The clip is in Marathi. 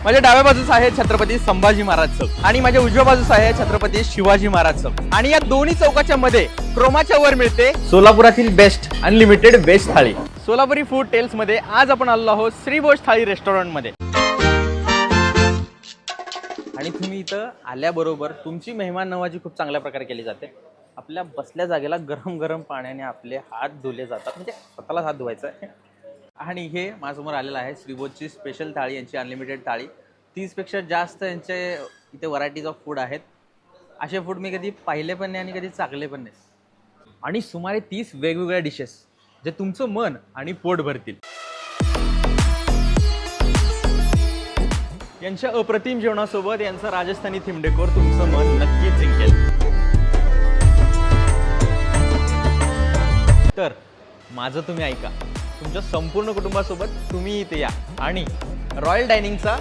माझ्या डाव्या बाजूस आहे छत्रपती संभाजी महाराज चौक आणि माझ्या उजव्या बाजूस आहे छत्रपती शिवाजी महाराज चौक आणि या दोन्ही चौकाच्या मध्ये क्रोमाच्या वर मिळते सोलापुरातील बेस्ट अनलिमिटेड व्हेज थाळी. सोलापुरी फूड टेल्स मध्ये आज आपण आलो आहोत श्रीभोज थाळी रेस्टॉरंट मध्ये. आणि तुम्ही इथं आल्याबरोबर तुमची मेहमान नवाजी खूप चांगल्या प्रकारे केली जाते. आपल्या बसल्या जागेला गरम गरम पाण्याने आपले हात धुले जातात, म्हणजे स्वतःलाच हात धुवायचा आहे. आणि हे माझ्यासमोर आलेलं आहे श्रीभोजची स्पेशल थाळी, यांची अनलिमिटेड थाळी. 30पेक्षा जास्त यांचे इथे व्हरायटीज ऑफ फूड आहेत. असे फूड मी कधी पाहिले पण नाही आणि कधी चाखले पण नाही. आणि सुमारे 30 वेगवेगळ्या डिशेस जे तुमचं मन आणि पोट भरतील. यांच्या अप्रतिम जेवणासोबत यांचा राजस्थानी थीम डेकोर तुमचं मन नक्कीच जिंकेल. तर माझं तुम्ही ऐका, तुमच्या संपूर्ण कुटुंबासोबत तुम्ही इथे या आणि रॉयल डायनिंगचा